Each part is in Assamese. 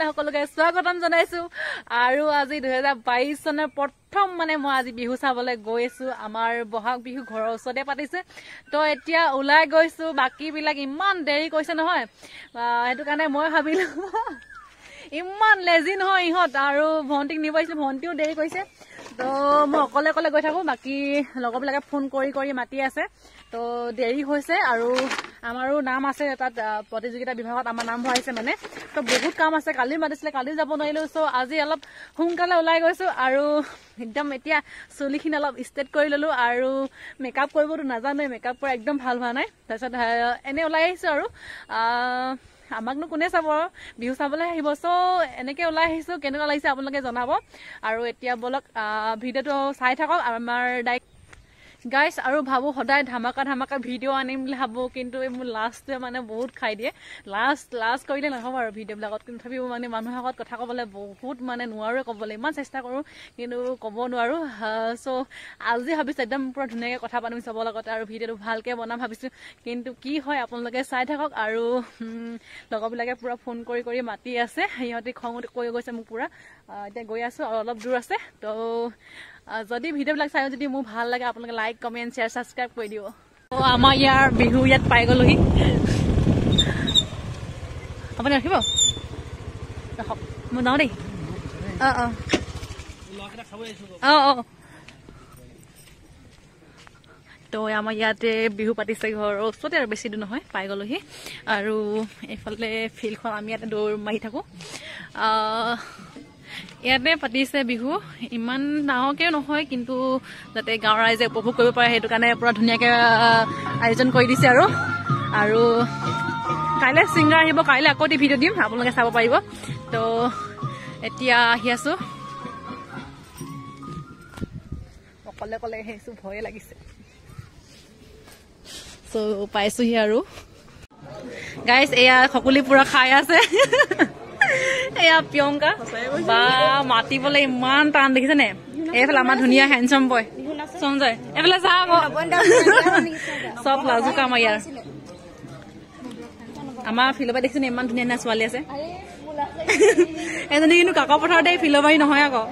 চেনেললৈ সকলোকে স্বাগতম জনাইছো আৰু আজি 2022 চনৰ প্ৰথম মানে মই আজি বিহু চাবলৈ গৈ আছো আমাৰ বহাগ বিহু ঘৰৰ ওচৰতে পাতিছে তো এতিয়া ওলাই গৈছো বাকি বিলাক ইমান দেৰি কৈছে নহয় হেতু কাৰণে মই ভাবিলো ইমান লেজি নহয় ইহত আৰু ভন্টিক নিবাইছিল ভন্টিও দেৰি কৈছে তো মই অকলে অকলে গৈ থাকো বাকি লগৰবিলাকে ফোন কৰি মাতি আছে তো দেৰি হৈছে আৰু আমাৰো নাম আছে তাত প্ৰতিযোগিতা বিভাগত আমাৰ নাম ভৰাইছে মানে তো বহুত কাম আছে কালি মাতিছিলে কালি যাব নোৱাৰিলো সো আজি অলপ হুংকালে ওলাই গৈছো আৰু একদম এতিয়া চুলিখিনি অলপ ষ্টেট কৰি ললো আৰু মেকআপ কৰিবতো নাজানো মেকআপ কৰা একদম ভাল হোৱা নাই তাৰপিছত এনে ওলাই আহিছো আৰু আমাকনো কোনে চাব বিহু চাবলৈ আহিব সো এনেকে ওলাই আহিছো কেনেকুৱা লাগিছে আপোনালোকে জনাব আৰু এতিয়া বলক ভিডিঅটো চাই থাকক আমাৰ গাইস আৰু ভাবো সদায় ধামাকা ভিডিঅ' আনিম বুলি ভাবো কিন্তু মোৰ লাষ্টে মানে বহুত খাই দিয়ে লাষ্ট কৰিলে নহব আৰু ভিডিঅ' বিলাকত কিন্তু তথাপিও মানে মানুহৰ আগত কথা ক'বলৈ বহুত মানে নোৱাৰোৱে ক'বলৈ ইমান চেষ্টা কৰো কিন্তু ক'ব নোৱাৰো সো আজি ভাবিছো একদম পুৰা ধুনীয়াকৈ কথা পাতিম চবৰ লগত আৰু ভিডিঅ'টো ভালকে বনাম ভাবিছো কিন্তু কি হয় আপোনালোকে চাই থাকক আৰু লগৰবিলাকে পুৰা ফোন কৰি মাতি আছে সিহঁতে খঙত কৈ গৈছে মোক পুৰা এতিয়া গৈ আছো আৰু অলপ দূৰ আছে তো যদি ভিডিঅ'বিলাক চাই যদি মোৰ ভাল লাগে আপোনালোকে লাইক কমেণ্ট শ্বেয়াৰ ছাবস্ক্ৰাইব কৰি দিব আমাৰ ইয়াৰ বিহু ইয়াত পাই গ'লোহি আপুনি ৰাখিব ৰাখক মই যাওঁ দেই তো আমাৰ ইয়াতে বিহু পাতিছে ঘৰৰ ওচৰতে আৰু বেছি দূৰ নহয় পাই গ'লোহি আৰু এইফালে ফিল্ডখন আমি ইয়াতে দৌৰ মাৰি থাকোঁ ইয়াতে পাতিছে বিহু ইমান ডাঙৰকে নহয় কিন্তু যাতে গাঁৱৰ ৰাইজে উপভোগ কৰিব পাৰে সেইটো কাৰণে পুৰা ধুনীয়াকৈ আয়োজন কৰি দিছে আৰু কাইলৈ ছিংগাৰ আহিব কাইলৈ আকৌ ভিডিঅ' দিম আপোনালোকে চাব পাৰিব তো এতিয়া আহি আছো অকলে আহিছো ভয়ে লাগিছে চ' পাইছোহি আৰু গাইজ এয়া সকলো পুৰা খাই আছে এয়া প্ৰিয়ংকা বা মাতিবলৈ ইমান টান দেখিছে নে এইফালে আমাৰ ধুনীয়া হেণ্ডচাম বয় সঞ্জয় এইফালে চা আকৌ চব লাজুক আমাৰ ইয়াৰ আমাৰ ফিলৰ পৰা দেখিছে নে ইমান ধুনীয়া ছোৱালী আছে এজনী কিন্তু কাকৰ পথাৰতে ফিলৰ বাৰী নহয় আকৌ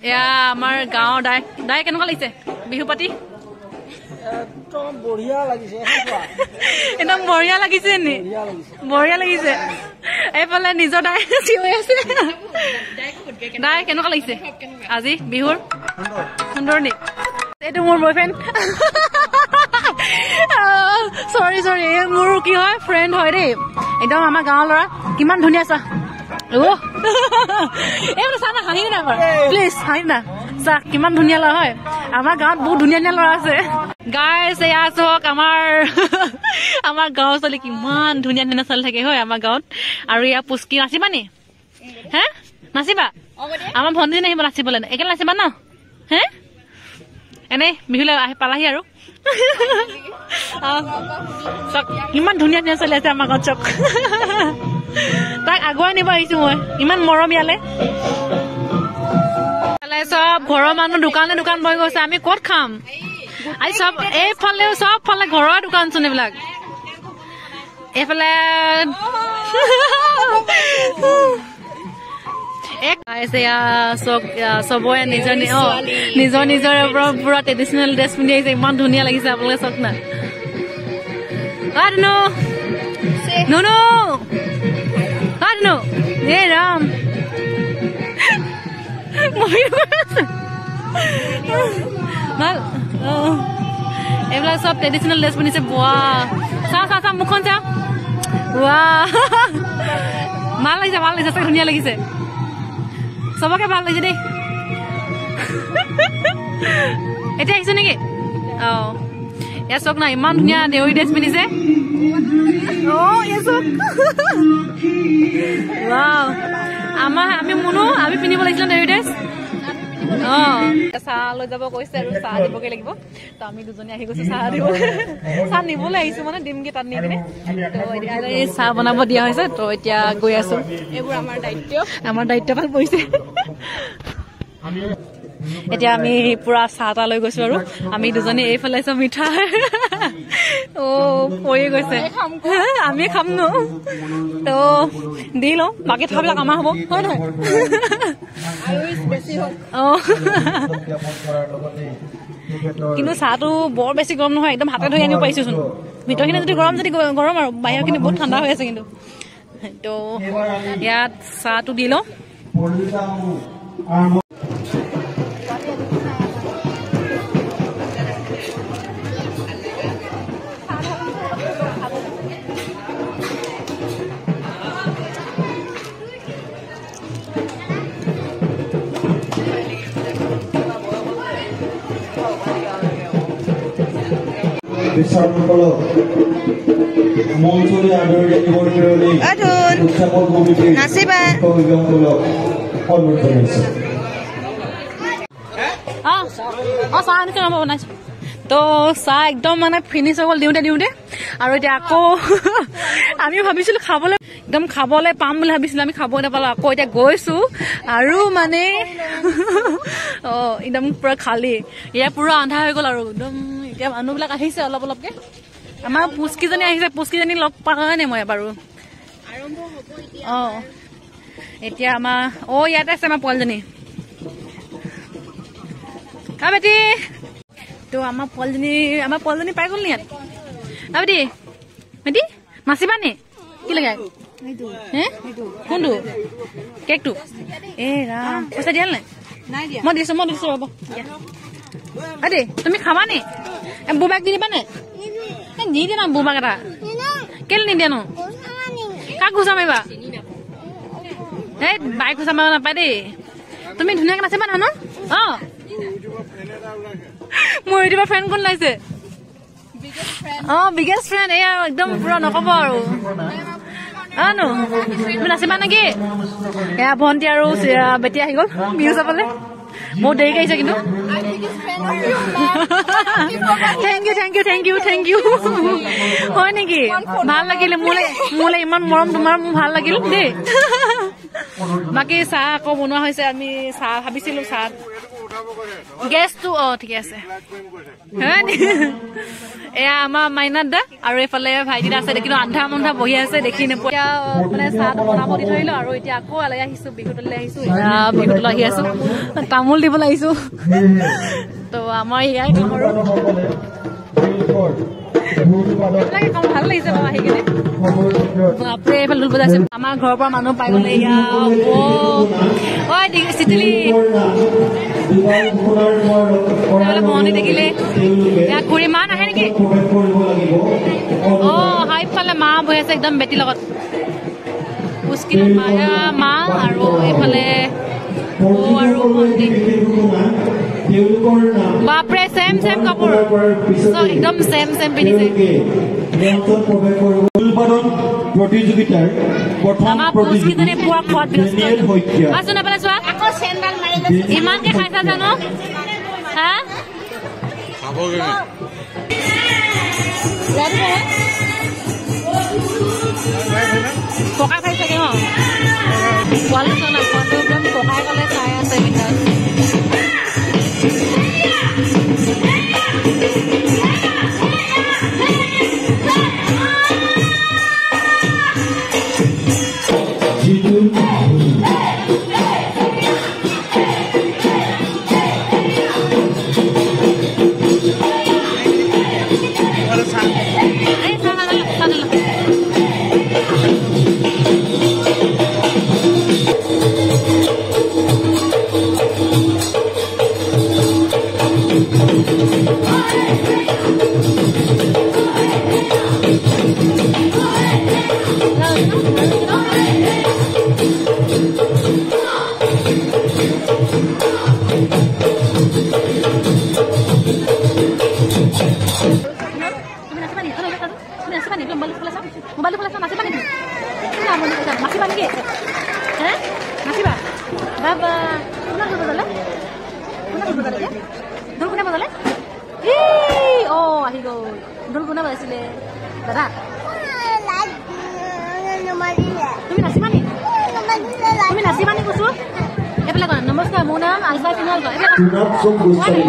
এয়া আমাৰ গাঁৱৰ দাই কেনেকুৱা লাগিছে বিহু পাতি একদম বঢ়িয়া লাগিছে নি বঢ়িয়া লাগিছে এইফালে নিজৰ দাই চিঞৰি আছে দাই কেনেকুৱা লাগিছে আজি বিহুৰ সুন্দৰ নি এইটো মোৰ বয়ফ্ৰেণ্ড চৰি মোৰ কি হয় ফ্ৰেণ্ড হয় দেই একদম আমাৰ গাঁৱৰ ল'ৰা কিমান ধুনীয়া চা এইফালে চা না হাঁহি না প্লিজ হাঁহি না চা কিমান ধুনীয়া ল'ৰা হয় আমাৰ গাঁৱত বহুত ধুনীয়া ল'ৰা আছে গাইছ এয়া চাওক আমাৰ গাঁৱৰ ছোৱালী কিমান ধুনীয়া ছোৱালী থাকে হয় আমাৰ গাঁৱত আৰু এয়া পুষ্কি নাচিবা নি হে নাচিবা আমাৰ ভণ্টি নাহিব নাচিবলৈ একেলগে নাচিবা ন হে এনেই বিহুলৈ পালাহি আৰু চক ইমান ধুনীয়া ছোৱালী আছে আমাৰ গাঁৱত চক তাক আগুৱাই নিব আহিছো মই ইমান মৰম ইয়ালে চব ঘৰৰ মানুহ দোকান বহি গৈছে আমি ক'ত খাম আজি চব এইফালেও চব ফালে ঘৰৰ দোকান চোন এইবিলাক এইফালে চবৰে নিজৰ পুৰা ট্ৰেডিচনেল ড্ৰেছ পিন্ধি আহিছে ইমান ধুনীয়া লাগিছে আপোনালোকে চাওক না এই ৰাম ভাল এইবিলাক চব ট্ৰেডিচনেল ড্ৰেছ পিন্ধিছে বোৱা চা মুখখন চা বোৱা ভাল লাগিছে চাই ধুনীয়া লাগিছে চবকে ভাল লাগিছে দেই এতিয়া আহিছো নেকি ইয়াত চক না ইমান ধুনীয়া দেউৰী ড্ৰেছ পিন্ধিছে আমি পিন্ধিব লাগিছিল দেউৰী ড্ৰেছ চাহ লৈ যাব কৈছে আৰু চাহ দিবগে লাগিব তো আমি দুজনী আহি গৈছো চাহ দিব চাহ নিবলৈ আহিছো মানে দিমগে তাত নি পিনে তো এতিয়া চাহ বনাব দিয়া হৈছে তো এতিয়া গৈ আছো এইবোৰ আমাৰ দায়িত্ব ভাল পৰিছে এতিয়া আমি পুৰা চাহ তাহ লৈ গৈছো আৰু আমি দুজনী এইফালে আছো মিঠাই পৰি গৈছে আমি খাম ন তো দি লওঁ বাকী কথাবিলাক আমাৰ হ'ব হয় নহয় কিন্তু চাহটো বৰ বেছি গৰম নহয় একদম হাতে ধৰি আনিব পাৰিছোচোন ভিতৰখিনি যদি গৰম আৰু বাহিৰখিনি বহুত ঠাণ্ডা হৈ আছে কিন্তু তো ইয়াত চাহটো দি লওঁ বিচাৰকসকলক মঞ্চলৈ আদৰি আনিবৰ কাৰণে উৎসৱৰ কমিটিৰ অভিভাৱকসকলক অনুৰোধ জনাইছো চাহ আনিছে মই বনাইছো তো চাহ একদম মানে ফিনিছ হৈ গ'ল দিওঁতে আৰু এতিয়া আকৌ আমি ভাবিছিলো খাবলৈ পাম বুলি ভাবিছিলো আমি খাব নাপালো আকৌ এতিয়া গৈছো আৰু মানে একদম পুৰা খালী ইয়াৰ পুৰা আন্ধাৰ হৈ গ'ল আৰু একদম এতিয়া মানুহবিলাক আহিছে অলপ অলপকে আমাৰ পুচকিজনী আহিছে পুচকিজনী লগ পোৱা নাই মই বাৰু এতিয়া আমাৰ ইয়াতে আছে আমাৰ পোৱালীজনী বেটি তো আমাৰ পোৱালীজনী পাই গ'ল নি ইয়াত বেটি বেটি নাচিবা নি কি লাগে কোনটো কেকটো ৰাম পইচা দিয়া নাই মই দিছো ৰ'ব দেই তুমি খাবা নি বুবাক দি দিবা নে দি দিয়া না বুবাক এটা কেলে নিদিয়া নো কাক ঘোচা মাৰিবা এই বাইক ঘোচা মাৰিব নাপায় দেই তুমি ধুনীয়াকে নাচিবা নহয় ন মোৰ ইউটিউবৰ ফ্ৰেণ্ড কোন লাগিছে বিগেষ্ট ফ্ৰেণ্ড এয়া একদম পুৰা নকব আৰু তুমি নাচিবা নেকি এয়া ভণ্টি আৰু বেটি আহি গ'ল বিহু চাবলৈ বহুত দেৰিকে আহিছে কিন্তু থেংক ইউ হয় নেকি ভাল লাগিলে মোলে ইমান মৰম তোমাৰ মোৰ ভাল লাগিল দেই বাকী চাহ আকৌ বনোৱা হৈছে আমি চাহ ভাবিছিলো চাহ গেছটো ঠিকে আছে এয়া আমাৰ মাইনাত দা আৰু এইফালে ভাইটিদা আছে কিন্তু আন্ধা মন্ধা বহি আছে দেখি নোপোৱা এতিয়া মানে চাহটো বনাব দি থৰিলো আৰু এতিয়া আকৌ আলাই আহিছো বিহুতলৈ আহিছো বিহুতলৈ আহি আছো তামোল দিবলৈ আহিছো তো আমাৰ ইয়াই কাম আৰু ভাল লাগিছে বাৰু আহি কিনে বাপৰে এইফালে ঢোল বজাইছে আমাৰ ঘৰৰ পৰা মানুহ পাই গ'লে চিটিলি মহনি দেখিলে ইয়াত ঘূৰি মা নাহে নেকি ইফালে মা বহি আছে একদম বেটিৰ লগত পুচকিলত মা আৰু এইফালে বাপৰে চেম কাপোৰ একদম চেম পিন্ধিছে প্ৰতিযোগিতাৰ ইমানকে খাইছা জানো পকাই খাই চাগে পোৱালি একদম পকাই গলে চাই আছে ভিতৰত তুমি নাচিবা নি কৈছো এইফালে নমস্কাৰ মোৰ নাম আইছা কিনাল চুনাপচক গোস্বামী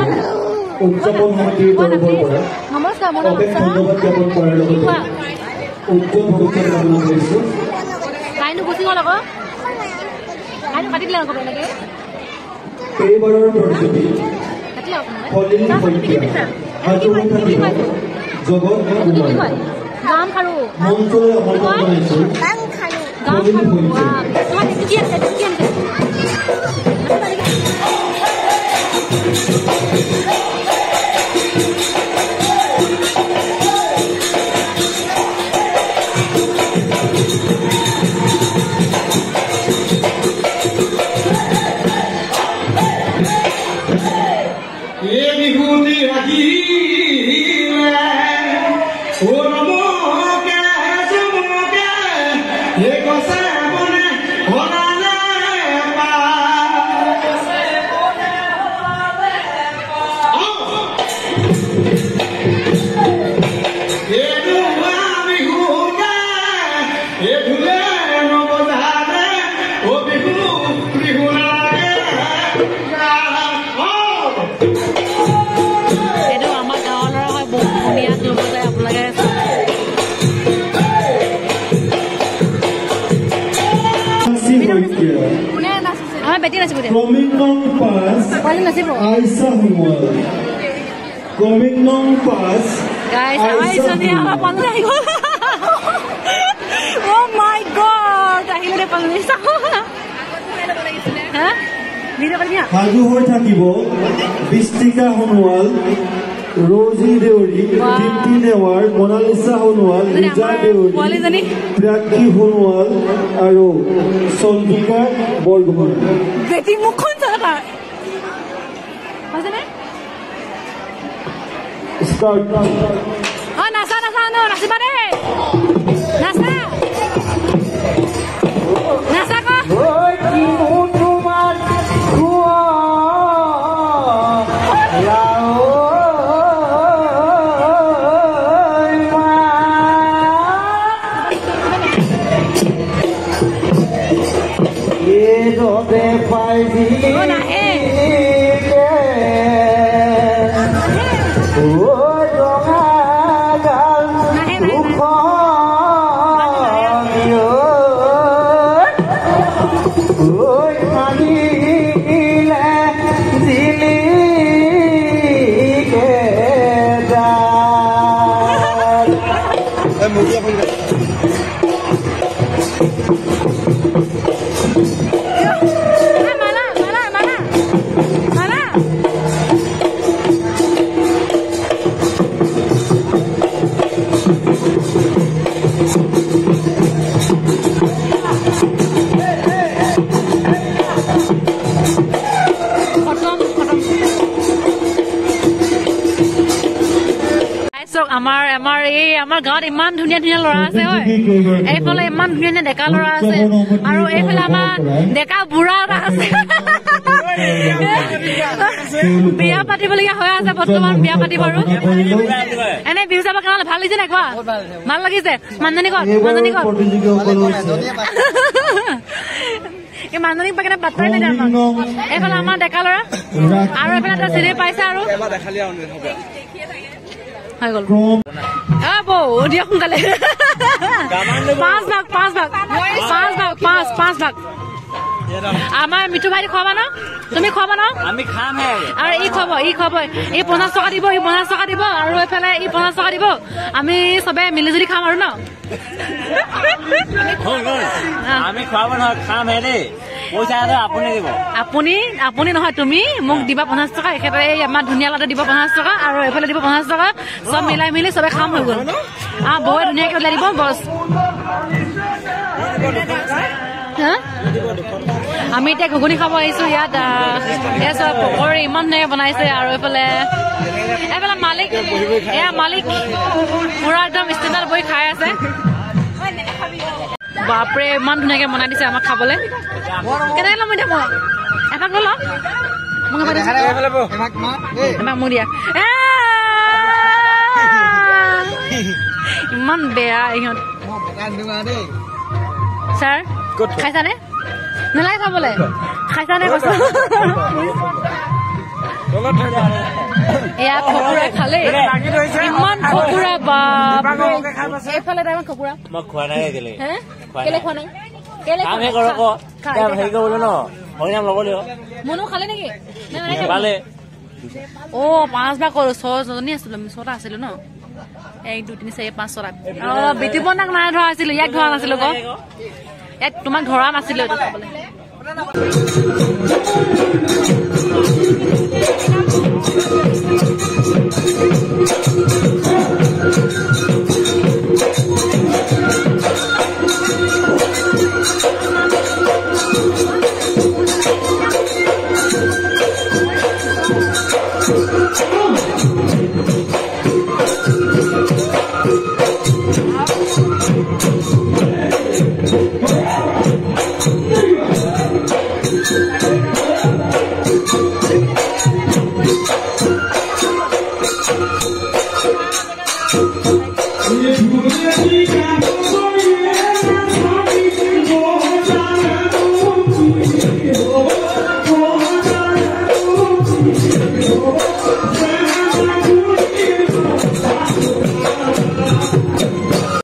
উদযাপন সমিতিৰ তৰফৰ পৰা নমস্কাৰ মোৰ নাম অশেষ ধন্যবাদ জ্ঞাপন কৰাৰ লগতে উজ্জ্বল ভৱিষ্যত কামনা কৰিছোঁ। কাইনো গুচি গ'ল আকৌ কাইনো কাটি দিলে আকৌ বেলেগে এইবাৰৰ প্ৰতিযোগী সলিল শইকীয়া হাজোৰ থাকিব জগত কুমাৰ গাম খাৰু মঞ্চলৈ আমন্ত্ৰণ জনাইছোঁ সলিল Saikia. Coming on pass, Aisa Humwal. Coming on pass, guys, Aisa Humwal. Oh my God! Ahile palisa. Ha? Video kali niya. Hazu hoy thakibo. Bistika Humwal, Rosie Deori, Dipti Newar, Monalisa Humwal, Rija Deori, Praki Humwal, Aro, Solvika Bolgman. Beti mukhon sara. Masane? Start. Ah, nasa no, nasi bade. Nasa. Nasa ko. Hoy ki utuman kuwa. আমাৰ গাঁৱত ইমান ধুনীয়া ধুনীয়া ল'ৰা আছে হয় এইফালে ইমান ধুনীয়া ধুনীয়া ডেকা ল'ৰা আছে আৰু এইফালে আমাৰ ডেকা বুঢ়া এটা আছে বিয়া পাতিবলগীয়া হৈ আছে বৰ্তমান বিয়া পাতিব আৰু এনে বিহু চাব কাৰণে ভাল লাগিছে নাই কোৱা ভাল লাগিছে মানুহজনী ক'ত এই মানুহজনীক পাই কেনে পাত্তাই নাই এইফালে আমাৰ ডেকা ল'ৰা আৰু এইফালে এটা চিৰি পাইছে আৰু হৈ গ'ল বৌ দিয়া সোনকালে পাঁচ ভাগ আমাৰ মিঠু ভাইটি খুৱাবা ন তুমি খুৱাবা ন আমি খাম আৰু ই খুৱাব ই 50 টকা দিব ই 50 টকা দিব আৰু এইফালে ই 50 টকা দিব আমি চবে মিলি জুলি খাম আৰু ন আমি খুৱাব নহয় খাম দেই পইচা আপুনি দিব আপুনি নহয় তুমি মোক দিবা 50 টকা একেবাৰে আমাৰ ধুনীয়া লাডু দিব 50 টকা আৰু এইফালে দিব 50 টকা চব মিলাই মিলি চবে খাম হৈ গ'ল বৌয়ে ধুনীয়াকে ওলাই দিব বছ আমি এতিয়া ঘুগুনি খাব আহিছো ইয়াত চব পকৰি ইমান ধুনীয়াকে বনাইছে আৰু এইফালে মালিক পুৰা একদম ষ্টেণ্ডাৰ্ড বহি খাই আছে বাপৰে ইমান ধুনীয়াকে বনাই দিছে আমাক খাবলৈ কেনেকে ল'ম এতিয়া মই এপাক লৈ লওঁ এপাক মোৰ দিয়া ইমান বেয়া ইহঁত ছাৰ খাইছানে নালাগে খাবলৈ খাইছা নে কৈছো এয়া খকুৰা খালে ইমান খকুৰা বাপ এইফালে টাইমত খকুৰা মই খোৱা নাই কেলে কেলে খোৱা নাই কেলে কামে কৰ আকৌ হেৰি কৰিব ন হৰিনাম ল'ব লাগিব মনো খালে নেকি পালে অ 5 বাৰ কৰো 6 জনী আছিলো 6টা আছিলো ন 1 2 3 4 5 6টা অ বিটিপনাক নাই ধৰা আছিলো ইয়াক ধৰা নাছিলো ক ইয়াক তোমাক ধৰা নাছিলো এটা খাবলৈ